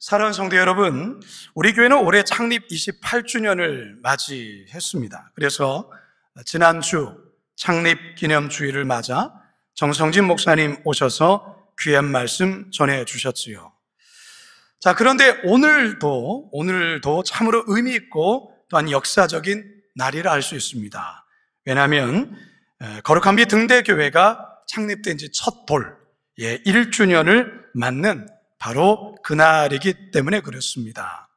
사랑하는 성도 여러분, 우리 교회는 올해 창립 28주년을 맞이했습니다. 그래서 지난주 창립 기념주일을 맞아 정성진 목사님 오셔서 귀한 말씀 전해주셨지요. 자, 그런데 오늘도 참으로 의미 있고 또한 역사적인 날이라 할 수 있습니다. 왜냐하면 거룩한 빛 등대교회가 창립된 지 첫 돌 1주년을 맞는 바로 그날이기 때문에 그렇습니다.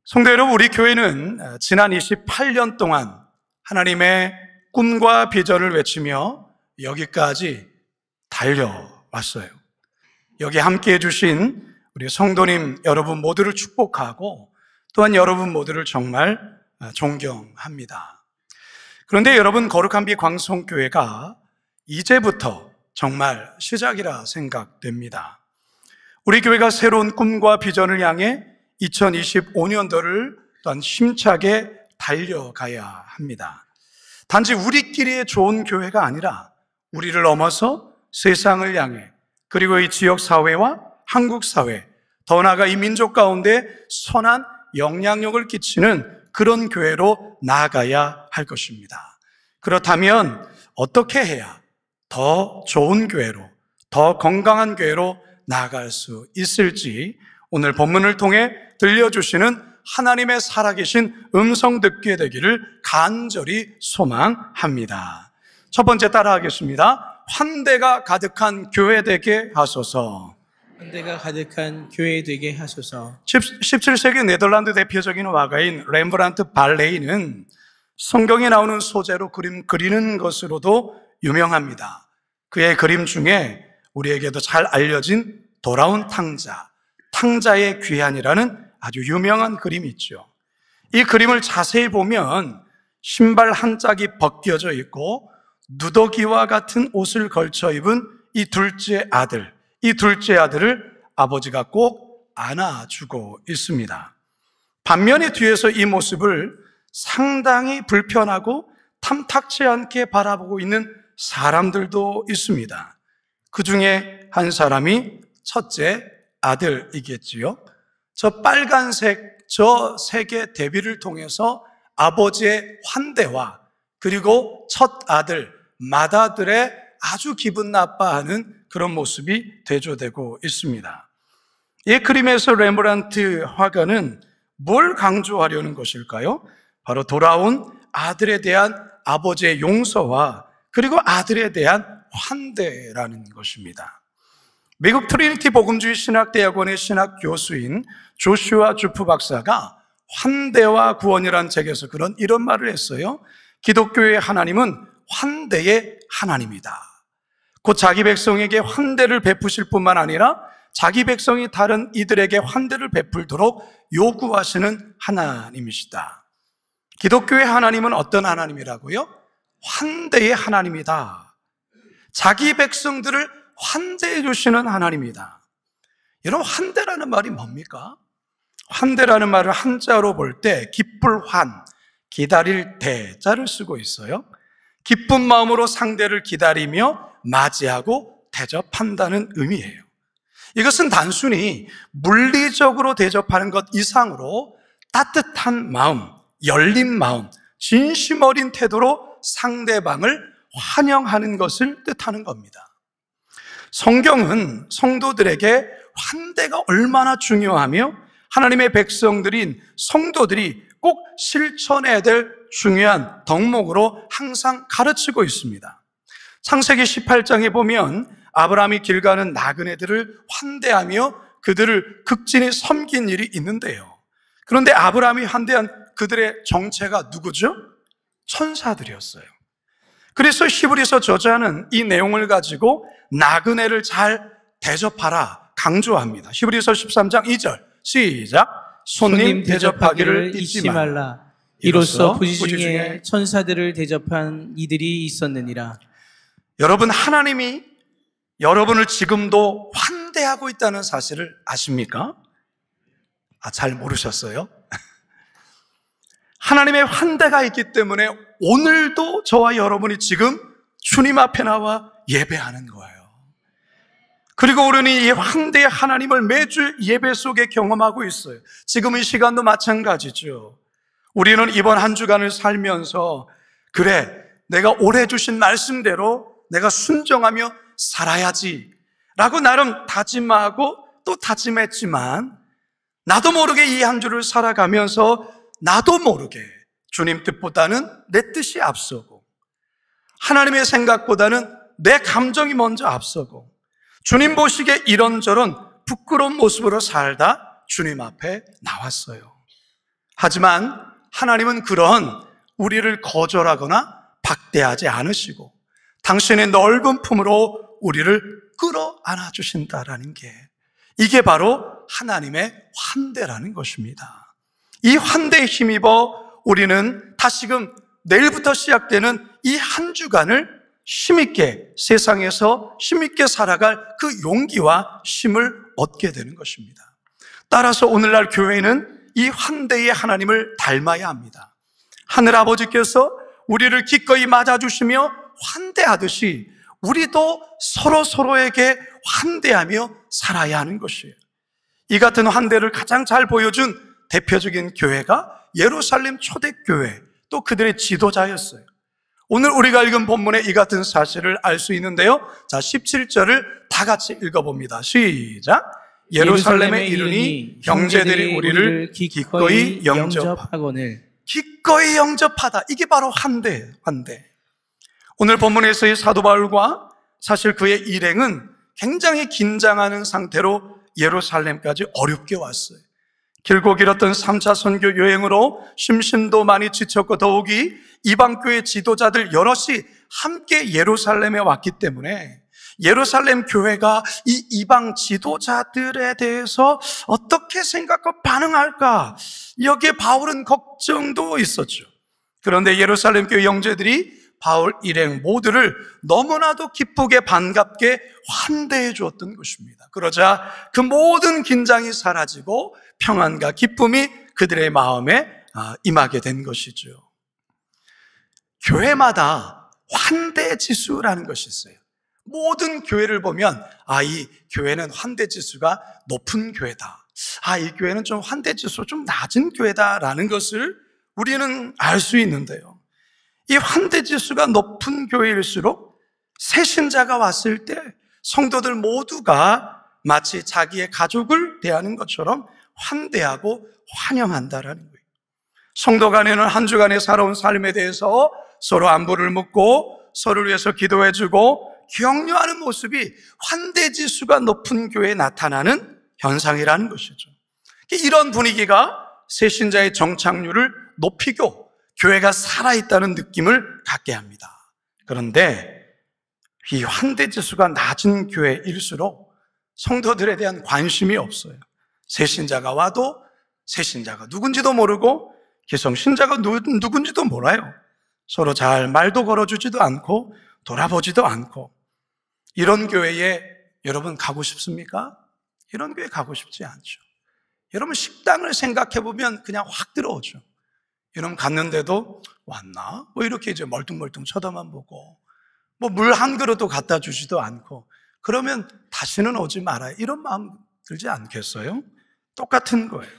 성도 여러분, 우리 교회는 지난 28년 동안 하나님의 꿈과 비전을 외치며 여기까지 달려왔어요. 여기 함께 해주신 우리 성도님 여러분 모두를 축복하고 또한 여러분 모두를 정말 존경합니다. 그런데 여러분, 거룩한 빛 광성교회가 이제부터 정말 시작이라 생각됩니다. 우리 교회가 새로운 꿈과 비전을 향해 2025년도를 또한 힘차게 달려가야 합니다. 단지 우리끼리의 좋은 교회가 아니라 우리를 넘어서 세상을 향해, 그리고 이 지역사회와 한국사회, 더 나아가 이 민족 가운데 선한 영향력을 끼치는 그런 교회로 나아가야 할 것입니다. 그렇다면 어떻게 해야 더 좋은 교회로, 더 건강한 교회로 나아갈 수 있을지 오늘 본문을 통해 들려주시는 하나님의 살아계신 음성 듣게 되기를 간절히 소망합니다. 첫 번째 따라하겠습니다. 환대가 가득한 교회 되게 하소서. 환대가 가득한 교회 되게 하소서. 17세기 네덜란드 대표적인 화가인 렘브란트 발레이는 성경에 나오는 소재로 그림 그리는 것으로도 유명합니다. 그의 그림 중에 우리에게도 잘 알려진 돌아온 탕자, 탕자의 귀환이라는 아주 유명한 그림이 있죠. 이 그림을 자세히 보면 신발 한 짝이 벗겨져 있고 누더기와 같은 옷을 걸쳐 입은 이 둘째 아들을 아버지가 꼭 안아주고 있습니다. 반면에 뒤에서 이 모습을 상당히 불편하고 탐탁치 않게 바라보고 있는 사람들도 있습니다. 그 중에 한 사람이 첫째 아들이겠지요. 저 빨간색 저 색의 대비를 통해서 아버지의 환대와 그리고 첫 아들 맏아들의 아주 기분 나빠하는 그런 모습이 대조되고 있습니다. 이 그림에서 렘브란트 화가는 뭘 강조하려는 것일까요? 바로 돌아온 아들에 대한 아버지의 용서와 그리고 아들에 대한 환대라는 것입니다. 미국 트리니티 복음주의 신학대학원의 신학 교수인 조슈아 주프 박사가 환대와 구원이라는 책에서 이런 말을 했어요. 기독교의 하나님은 환대의 하나님이다. 곧 자기 백성에게 환대를 베푸실 뿐만 아니라 자기 백성이 다른 이들에게 환대를 베풀도록 요구하시는 하나님이시다. 기독교의 하나님은 어떤 하나님이라고요? 환대의 하나님이다. 자기 백성들을 환대해 주시는 하나님이다. 여러분, 환대라는 말이 뭡니까? 환대라는 말을 한자로 볼 때 기쁠 환, 기다릴 대자를 쓰고 있어요. 기쁜 마음으로 상대를 기다리며 맞이하고 대접한다는 의미예요. 이것은 단순히 물리적으로 대접하는 것 이상으로 따뜻한 마음, 열린 마음, 진심 어린 태도로 상대방을 환영하는 것을 뜻하는 겁니다. 성경은 성도들에게 환대가 얼마나 중요하며 하나님의 백성들인 성도들이 꼭 실천해야 될 중요한 덕목으로 항상 가르치고 있습니다. 창세기 18장에 보면 아브라함이 길 가는 나그네들을 환대하며 그들을 극진히 섬긴 일이 있는데요. 그런데 아브라함이 환대한 그들의 정체가 누구죠? 천사들이었어요. 그래서 히브리서 저자는 이 내용을 가지고 나그네를 잘 대접하라 강조합니다. 히브리서 13장 2절 시작. 손님 대접하기를 잊지 말라. 이로써 부지 중에 천사들을 대접한 이들이 있었느니라. 여러분, 하나님이 여러분을 지금도 환대하고 있다는 사실을 아십니까? 잘 모르셨어요? 하나님의 환대가 있기 때문에 오늘도 저와 여러분이 지금 주님 앞에 나와 예배하는 거예요. 그리고 우리는 이 환대의 하나님을 매주 예배 속에 경험하고 있어요. 지금 이 시간도 마찬가지죠. 우리는 이번 한 주간을 살면서 그래, 내가 올해 주신 말씀대로 내가 순종하며 살아야지 라고 나름 다짐하고 또 다짐했지만, 나도 모르게 이 한 주를 살아가면서 나도 모르게 주님 뜻보다는 내 뜻이 앞서고, 하나님의 생각보다는 내 감정이 먼저 앞서고, 주님 보시기에 이런저런 부끄러운 모습으로 살다 주님 앞에 나왔어요. 하지만 하나님은 그런 우리를 거절하거나 박대하지 않으시고 당신의 넓은 품으로 우리를 끌어안아 주신다라는 게, 이게 바로 하나님의 환대라는 것입니다. 이 환대에 힘입어 우리는 다시금 내일부터 시작되는 이 한 주간을 힘있게, 세상에서 힘있게 살아갈 그 용기와 힘을 얻게 되는 것입니다. 따라서 오늘날 교회는 이 환대의 하나님을 닮아야 합니다. 하늘아버지께서 우리를 기꺼이 맞아주시며 환대하듯이 우리도 서로에게 환대하며 살아야 하는 것이에요. 이 같은 환대를 가장 잘 보여준 대표적인 교회가 예루살렘 초대교회, 또 그들의 지도자였어요. 오늘 우리가 읽은 본문에 이 같은 사실을 알 수 있는데요. 자, 17절을 다 같이 읽어봅니다. 시작. 예루살렘에 이르니 형제들이 우리를 기꺼이 영접하거늘. 기꺼이 영접하다. 이게 바로 환대예요. 환대. 오늘 본문에서의 사도 바울과 사실 그의 일행은 굉장히 긴장하는 상태로 예루살렘까지 어렵게 왔어요. 길고 길었던 3차 선교 여행으로 심신도 많이 지쳤고, 더욱이 이방교회 지도자들 여럿이 함께 예루살렘에 왔기 때문에 예루살렘 교회가 이 이방 지도자들에 대해서 어떻게 생각하고 반응할까, 여기에 바울은 걱정도 있었죠. 그런데 예루살렘 교회 형제들이 바울 일행 모두를 너무나도 기쁘게 반갑게 환대해 주었던 것입니다. 그러자 그 모든 긴장이 사라지고 평안과 기쁨이 그들의 마음에 임하게 된 것이죠. 교회마다 환대 지수라는 것이 있어요. 모든 교회를 보면 이 교회는 환대 지수가 높은 교회다, 이 교회는 좀 환대 지수 좀 낮은 교회다라는 것을 우리는 알 수 있는데요. 이 환대 지수가 높은 교회일수록 새 신자가 왔을 때 성도들 모두가 마치 자기의 가족을 대하는 것처럼 환대하고 환영한다라는 거예요. 성도 간에는 한 주간의 살아온 삶에 대해서 서로 안부를 묻고 서로를 위해서 기도해주고 격려하는 모습이 환대 지수가 높은 교회에 나타나는 현상이라는 것이죠. 이런 분위기가 새 신자의 정착률을 높이고 교회가 살아있다는 느낌을 갖게 합니다. 그런데 이 환대 지수가 낮은 교회일수록 성도들에 대한 관심이 없어요. 새 신자가 와도 새 신자가 누군지도 모르고 기성 신자가 누군지도 몰라요. 서로 잘 말도 걸어주지도 않고 돌아보지도 않고. 이런 교회에 여러분 가고 싶습니까? 이런 교회 가고 싶지 않죠. 여러분 식당을 생각해 보면 그냥 확 들어오죠. 여러분 갔는데도 왔나? 이렇게 이제 멀뚱멀뚱 쳐다만 보고 물 한 그릇도 갖다 주지도 않고, 그러면 다시는 오지 말아요, 이런 마음 들지 않겠어요? 똑같은 거예요.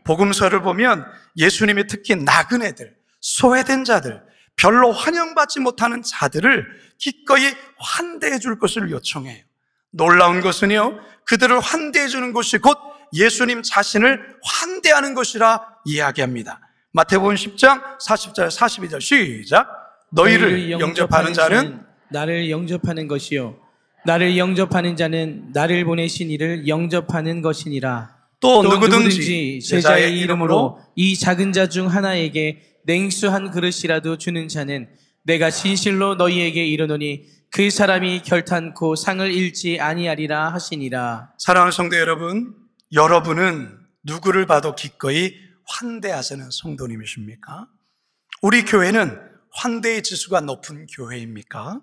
복음서를 보면 예수님이 특히 나그네들, 소외된 자들, 별로 환영받지 못하는 자들을 기꺼이 환대해 줄 것을 요청해요. 놀라운 것은요, 그들을 환대해 주는 것이 곧 예수님 자신을 환대하는 것이라 이야기합니다. 마태복음 10장 40절 42절 시작. 너희를 영접하는 자는 나를 영접하는 것이요, 나를 영접하는 자는 나를 보내신 이를 영접하는 것이니라. 또 누구든지 제자의 이름으로 이 작은 자 중 하나에게 냉수 한 그릇이라도 주는 자는 내가 진실로 너희에게 이르노니 그 사람이 결탄코 상을 잃지 아니하리라 하시니라. 사랑하는 성도 여러분, 여러분은 누구를 봐도 기꺼이 환대하시는 성도님이십니까? 우리 교회는 환대의 지수가 높은 교회입니까?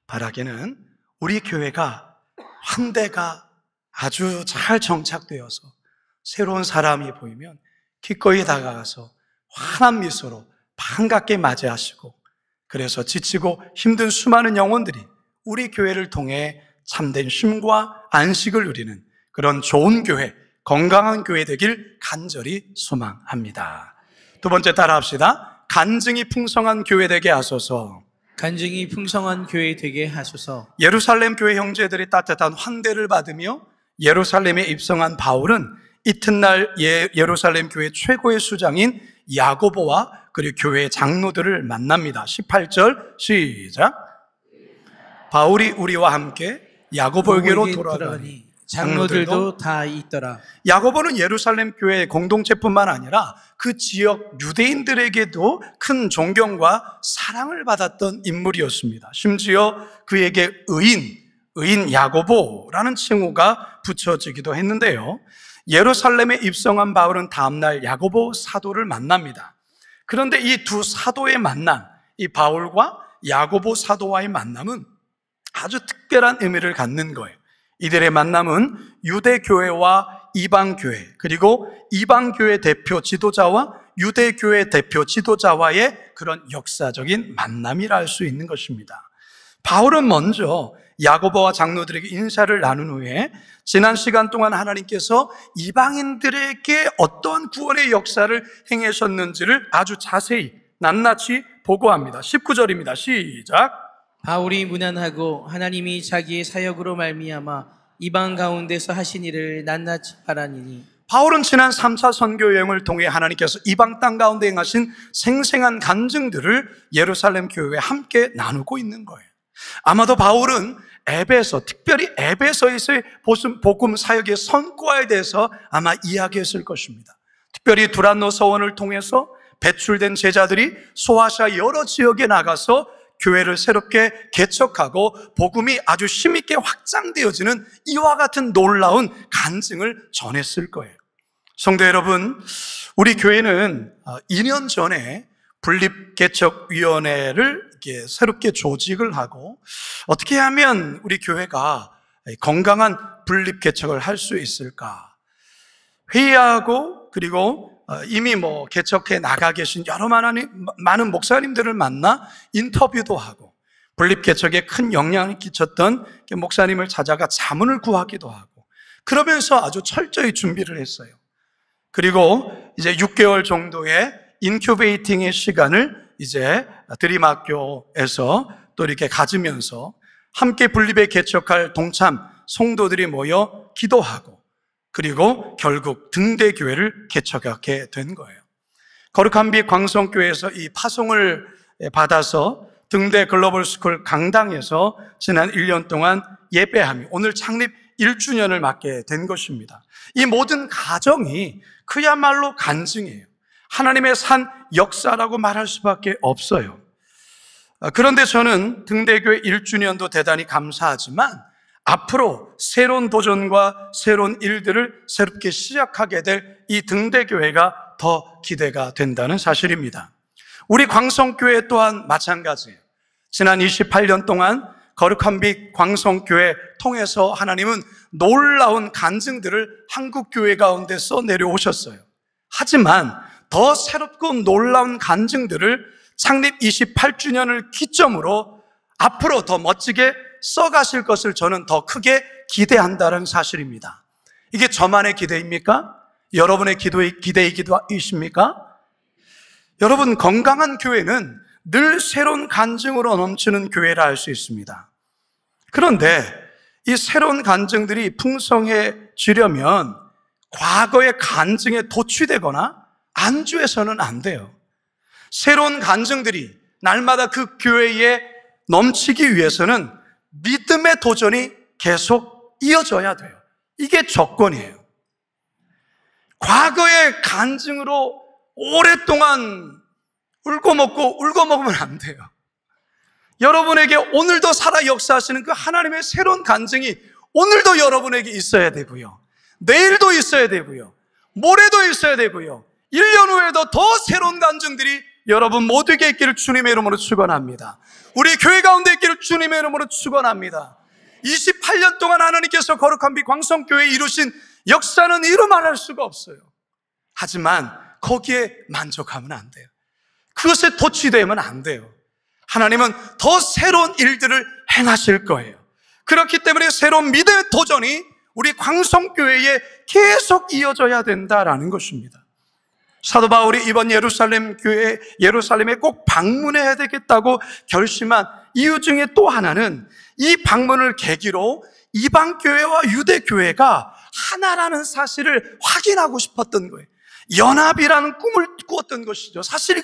바라기는 우리 교회가 환대가 아주 잘 정착되어서 새로운 사람이 보이면 기꺼이 다가가서 환한 미소로 반갑게 맞이하시고, 그래서 지치고 힘든 수많은 영혼들이 우리 교회를 통해 참된 쉼과 안식을 누리는 그런 좋은 교회, 건강한 교회 되길 간절히 소망합니다. 두 번째 따라합시다. 간증이 풍성한 교회 되게 하소서. 간증이 풍성한 교회 되게 하소서. 예루살렘 교회 형제들이 따뜻한 환대를 받으며 예루살렘에 입성한 바울은 이튿날 예루살렘 교회 최고의 수장인 야고보와 그리고 교회 장로들을 만납니다. 18절 시작. 바울이 우리와 함께 야고보에게로 돌아가니 장로들도 다 있더라. 야고보는 예루살렘 교회 공동체뿐만 아니라 그 지역 유대인들에게도 큰 존경과 사랑을 받았던 인물이었습니다. 심지어 그에게 의인 야고보라는 칭호가 붙여지기도 했는데요. 예루살렘에 입성한 바울은 다음날 야고보 사도를 만납니다. 그런데 이 두 사도의 만남, 이 바울과 야고보 사도와의 만남은 아주 특별한 의미를 갖는 거예요. 이들의 만남은 유대교회와 이방교회, 그리고 이방교회 대표 지도자와 유대교회 대표 지도자와의 그런 역사적인 만남이라 할 수 있는 것입니다. 바울은 먼저 야고보와 장로들에게 인사를 나눈 후에 지난 시간 동안 하나님께서 이방인들에게 어떤 구원의 역사를 행하셨는지를 아주 자세히 낱낱이 보고합니다. 19절입니다. 시작. 바울이 문안하고 하나님이 자기의 사역으로 말미암아 이방 가운데서 하신 일을 낱낱이 말하니니. 바울은 지난 3차 선교 여행을 통해 하나님께서 이방 땅 가운데 행하신 생생한 간증들을 예루살렘 교회에 함께 나누고 있는 거예요. 아마도 바울은 특별히 에베소에서의 복음 사역의 성과에 대해서 아마 이야기했을 것입니다. 특별히 두란노 서원을 통해서 배출된 제자들이 소아시아 여러 지역에 나가서 교회를 새롭게 개척하고 복음이 아주 힘있게 확장되어지는 이와 같은 놀라운 간증을 전했을 거예요. 성도 여러분, 우리 교회는 2년 전에 분립개척위원회를 이렇게 새롭게 조직을 하고 어떻게 하면 우리 교회가 건강한 분립개척을 할 수 있을까 회의하고, 그리고 이미 개척해 나가 계신 여러 많은 목사님들을 만나 인터뷰도 하고 분립개척에 큰 영향을 끼쳤던 목사님을 찾아가 자문을 구하기도 하고 그러면서 아주 철저히 준비를 했어요. 그리고 이제 6개월 정도의 인큐베이팅의 시간을 이제 드림학교에서 또 이렇게 가지면서 함께 분립에 개척할 동참 성도들이 모여 기도하고 그리고 결국 등대교회를 개척하게 된 거예요. 거룩한 빛 광성교회에서 이 파송을 받아서 등대 글로벌 스쿨 강당에서 지난 1년 동안 예배하며 오늘 창립 1주년을 맞게 된 것입니다. 이 모든 과정이 그야말로 간증이에요. 하나님의 산 역사라고 말할 수밖에 없어요. 그런데 저는 등대교회 1주년도 대단히 감사하지만 앞으로 새로운 도전과 새로운 일들을 새롭게 시작하게 될 이 등대교회가 더 기대가 된다는 사실입니다. 우리 광성교회 또한 마찬가지예요. 지난 28년 동안 거룩한 빛 광성교회 통해서 하나님은 놀라운 간증들을 한국교회 가운데 써 내려오셨어요. 하지만 더 새롭고 놀라운 간증들을 창립 28주년을 기점으로 앞으로 더 멋지게 써가실 것을 저는 더 크게 기대한다는 사실입니다. 이게 저만의 기대입니까? 여러분의 기대이십니까? 여러분, 건강한 교회는 늘 새로운 간증으로 넘치는 교회라 할 수 있습니다. 그런데 이 새로운 간증들이 풍성해지려면 과거의 간증에 도취되거나 안주해서는 안 돼요. 새로운 간증들이 날마다 그 교회에 넘치기 위해서는 믿음의 도전이 계속 이어져야 돼요. 이게 조건이에요. 과거의 간증으로 오랫동안 울고 먹으면 안 돼요. 여러분에게 오늘도 살아 역사하시는 그 하나님의 새로운 간증이 오늘도 여러분에게 있어야 되고요. 내일도 있어야 되고요. 모레도 있어야 되고요. 1년 후에도 더 새로운 간증들이 여러분 모두에게 있기를 주님의 이름으로 축원합니다. 우리 교회 가운데 있기를 주님의 이름으로 축원합니다. 28년 동안 하나님께서 거룩한 빛 광성교회에 이루신 역사는 이루 말할 수가 없어요. 하지만 거기에 만족하면 안 돼요. 그것에 도취되면 안 돼요. 하나님은 더 새로운 일들을 행하실 거예요. 그렇기 때문에 새로운 믿음의 도전이 우리 광성교회에 계속 이어져야 된다라는 것입니다. 사도 바울이 이번 예루살렘에 꼭 방문해야 되겠다고 결심한 이유 중에 또 하나는 이 방문을 계기로 이방교회와 유대교회가 하나라는 사실을 확인하고 싶었던 거예요. 연합이라는 꿈을 꾸었던 것이죠. 사실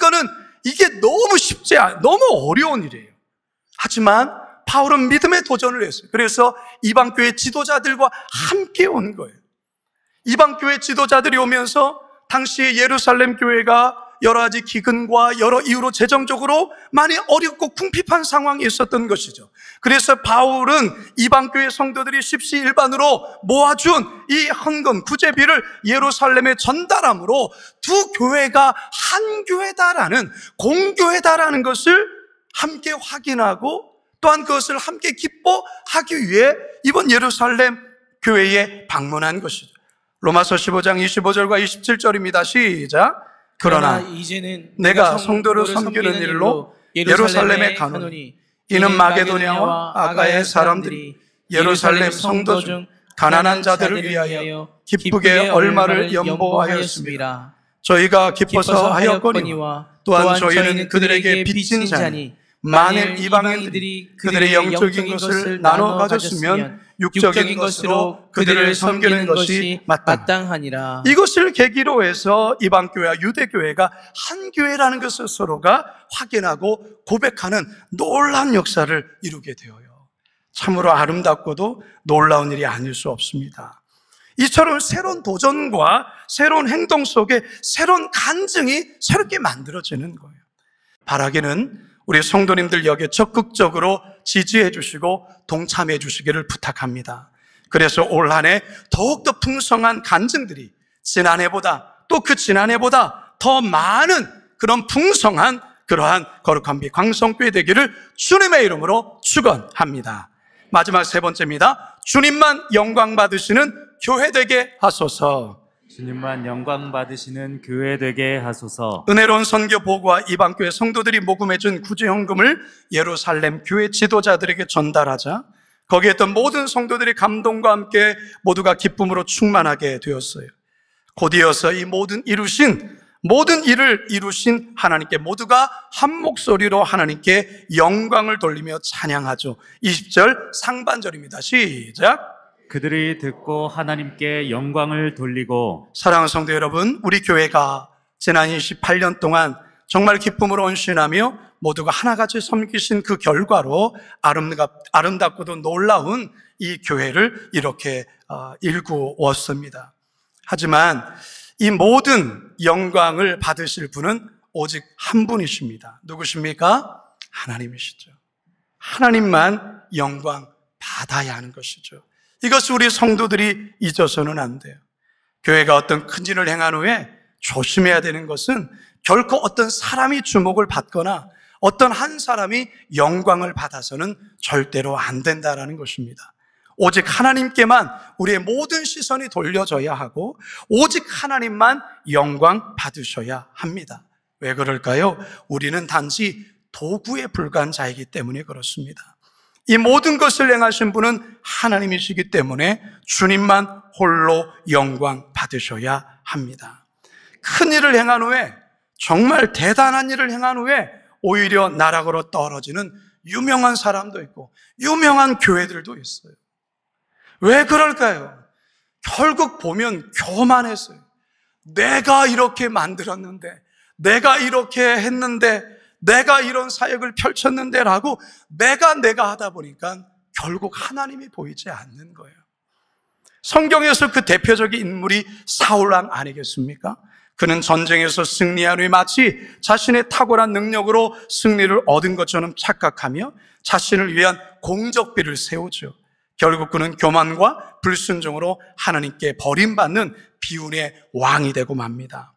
이게 너무 어려운 일이에요. 하지만 바울은 믿음의 도전을 했어요. 그래서 이방교회 지도자들과 함께 온 거예요. 이방교회 지도자들이 오면서 당시 예루살렘 교회가 여러 가지 기근과 여러 이유로 재정적으로 많이 어렵고 궁핍한 상황이 있었던 것이죠. 그래서 바울은 이방교회 성도들이 십시일반으로 모아준 이 헌금, 구제비를 예루살렘에 전달함으로 두 교회가 한 교회다라는, 공교회다라는 것을 함께 확인하고 또한 그것을 함께 기뻐하기 위해 이번 예루살렘 교회에 방문한 것이죠. 로마서 15장 25절과 27절입니다. 시작. 그러나 이제는 내가 성도를 섬기는 일로 예루살렘에 가노니 이는 마게도냐와 아가의 사람들이 예루살렘 성도 중 가난한 자들을 위하여 기쁘게 얼마를 연보하였습니다. 저희가 기뻐서 하였거니와 또한 저희는 그들에게 빚진 자니 만일 이방인들이 그들의 영적인 것을 나눠 가졌으면 육적인 것으로 그들을 섬기는 것이 마땅하니라. 이것을 계기로 해서 이방교회와 유대교회가 한 교회라는 것을 서로가 확인하고 고백하는 놀라운 역사를 이루게 되어요. 참으로 아름답고도 놀라운 일이 아닐 수 없습니다. 이처럼 새로운 도전과 새로운 행동 속에 새로운 간증이 새롭게 만들어지는 거예요. 바라기는 우리 성도님들 여기에 적극적으로 지지해 주시고 동참해 주시기를 부탁합니다. 그래서 올 한 해 더욱더 풍성한 간증들이 지난해보다 또 그 지난해보다 더 많은 그런 풍성한 그러한 거룩한 비 광성교회 되기를 주님의 이름으로 축원합니다. 마지막 세 번째입니다. 주님만 영광 받으시는 교회 되게 하소서. 주님만 영광 받으시는 교회 되게 하소서. 은혜로운 선교 보고와 이방교회 성도들이 모금해준 구제헌금을 예루살렘 교회 지도자들에게 전달하자 거기에 있던 모든 성도들이 감동과 함께 모두가 기쁨으로 충만하게 되었어요. 곧이어서 이 모든 일을 이루신 하나님께 모두가 한 목소리로 하나님께 영광을 돌리며 찬양하죠. 20절 상반절입니다. 시작. 그들이 듣고 하나님께 영광을 돌리고. 사랑하는 성도 여러분, 우리 교회가 지난 28년 동안 정말 기쁨으로 헌신하며 모두가 하나같이 섬기신 그 결과로 아름답고도 놀라운 이 교회를 이렇게 일구었습니다. 하지만 이 모든 영광을 받으실 분은 오직 한 분이십니다. 누구십니까? 하나님이시죠. 하나님만 영광 받아야 하는 것이죠. 이것을 우리 성도들이 잊어서는 안 돼요. 교회가 어떤 큰 일을 행한 후에 조심해야 되는 것은 결코 어떤 사람이 주목을 받거나 어떤 한 사람이 영광을 받아서는 절대로 안 된다라는 것입니다. 오직 하나님께만 우리의 모든 시선이 돌려져야 하고 오직 하나님만 영광 받으셔야 합니다. 왜 그럴까요? 우리는 단지 도구에 불과한 자이기 때문에 그렇습니다. 이 모든 것을 행하신 분은 하나님이시기 때문에 주님만 홀로 영광 받으셔야 합니다. 큰 일을 행한 후에, 정말 대단한 일을 행한 후에 오히려 나락으로 떨어지는 유명한 사람도 있고 유명한 교회들도 있어요. 왜 그럴까요? 결국 보면 교만했어요. 내가 이렇게 만들었는데, 내가 이렇게 했는데, 내가 이런 사역을 펼쳤는데 라고 내가 하다 보니까 결국 하나님이 보이지 않는 거예요. 성경에서 그 대표적인 인물이 사울왕 아니겠습니까? 그는 전쟁에서 승리한 후에 마치 자신의 탁월한 능력으로 승리를 얻은 것처럼 착각하며 자신을 위한 공적비를 세우죠. 결국 그는 교만과 불순종으로 하나님께 버림받는 비운의 왕이 되고 맙니다.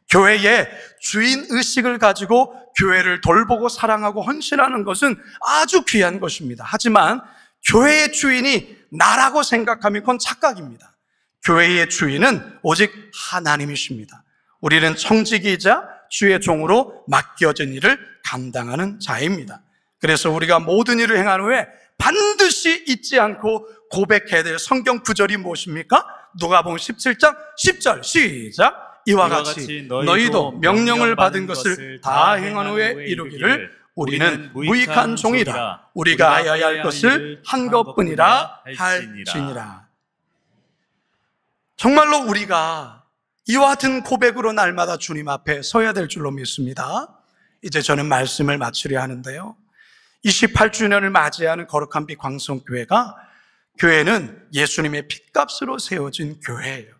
교회의 주인의식을 가지고 교회를 돌보고 사랑하고 헌신하는 것은 아주 귀한 것입니다. 하지만 교회의 주인이 나라고 생각하면 그건 착각입니다. 교회의 주인은 오직 하나님이십니다. 우리는 청지기이자 주의 종으로 맡겨진 일을 감당하는 자입니다. 그래서 우리가 모든 일을 행한 후에 반드시 잊지 않고 고백해야 될 성경 구절이 무엇입니까? 누가복음 17장 10절 시작. 이와 같이 너희도 명령을 받은 것을 다 행한 후에 이루기를 우리는 무익한 종이라 우리가 하여야 할 것을 한 것뿐이라 할지니라. 정말로 우리가 이와 같은 고백으로 날마다 주님 앞에 서야 될 줄로 믿습니다. 이제 저는 말씀을 마치려 하는데요, 28주년을 맞이하는 거룩한 빛 광성교회가, 교회는 예수님의 핏값으로 세워진 교회예요.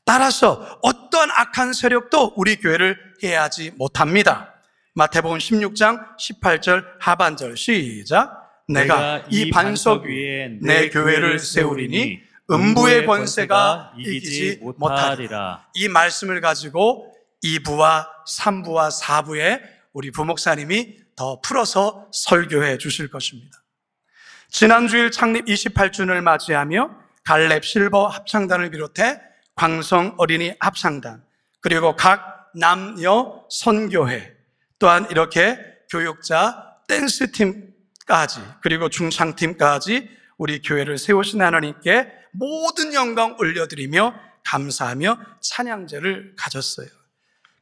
따라서 어떤 악한 세력도 우리 교회를 해하지 못합니다. 마태복음 16장 18절 하반절 시작. 내가 이 반석 위에 내 교회를 세우리니 음부의 권세가 이기지 못하리라. 이 말씀을 가지고 2부와 3부와 4부에 우리 부목사님이 더 풀어서 설교해 주실 것입니다. 지난주일 창립 28주년을 맞이하며 갈렙 실버 합창단을 비롯해 광성 어린이 합창단, 그리고 각 남녀 선교회, 또한 이렇게 교육자 댄스팀까지, 그리고 중창팀까지 우리 교회를 세우신 하나님께 모든 영광 올려드리며 감사하며 찬양제를 가졌어요.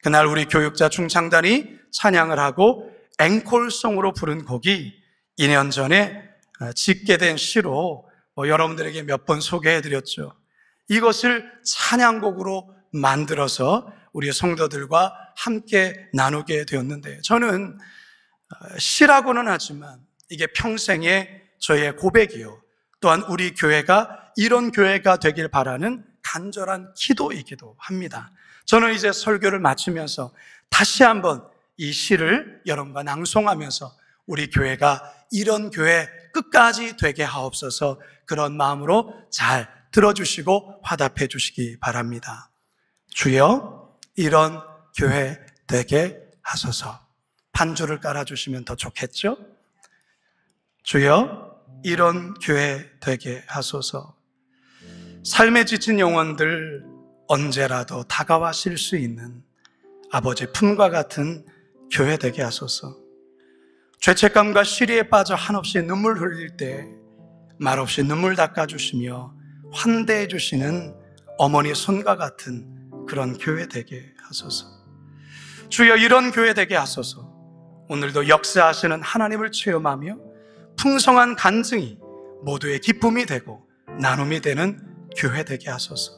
그날 우리 교육자 중창단이 찬양을 하고 앵콜송으로 부른 곡이 2년 전에 짓게 된 시로 여러분들에게 몇 번 소개해드렸죠. 이것을 찬양곡으로 만들어서 우리 성도들과 함께 나누게 되었는데, 저는 시라고는 하지만 이게 평생의 저의 고백이요, 또한 우리 교회가 이런 교회가 되길 바라는 간절한 기도이기도 합니다. 저는 이제 설교를 마치면서 다시 한번 이 시를 여러분과 낭송하면서 우리 교회가 이런 교회 끝까지 되게 하옵소서, 그런 마음으로 잘 들어주시고 화답해 주시기 바랍니다. 주여, 이런 교회 되게 하소서. 반주를 깔아주시면 더 좋겠죠? 주여, 이런 교회 되게 하소서. 삶에 지친 영혼들 언제라도 다가와실 수 있는 아버지 품과 같은 교회 되게 하소서. 죄책감과 시리에 빠져 한없이 눈물 흘릴 때 말없이 눈물 닦아주시며 환대해 주시는 어머니 손과 같은 그런 교회 되게 하소서. 주여, 이런 교회 되게 하소서. 오늘도 역사하시는 하나님을 체험하며 풍성한 간증이 모두의 기쁨이 되고 나눔이 되는 교회 되게 하소서.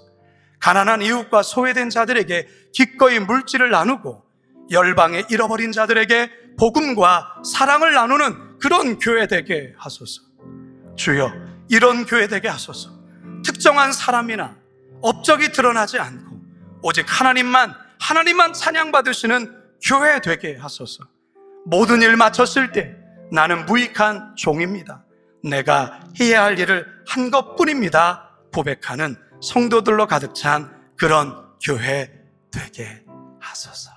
가난한 이웃과 소외된 자들에게 기꺼이 물질을 나누고 열방에 잃어버린 자들에게 복음과 사랑을 나누는 그런 교회 되게 하소서. 주여, 이런 교회 되게 하소서. 특정한 사람이나 업적이 드러나지 않고 오직 하나님만 찬양받으시는 교회 되게 하소서. 모든 일 마쳤을 때 나는 무익한 종입니다, 내가 해야 할 일을 한 것뿐입니다 고백하는 성도들로 가득 찬 그런 교회 되게 하소서.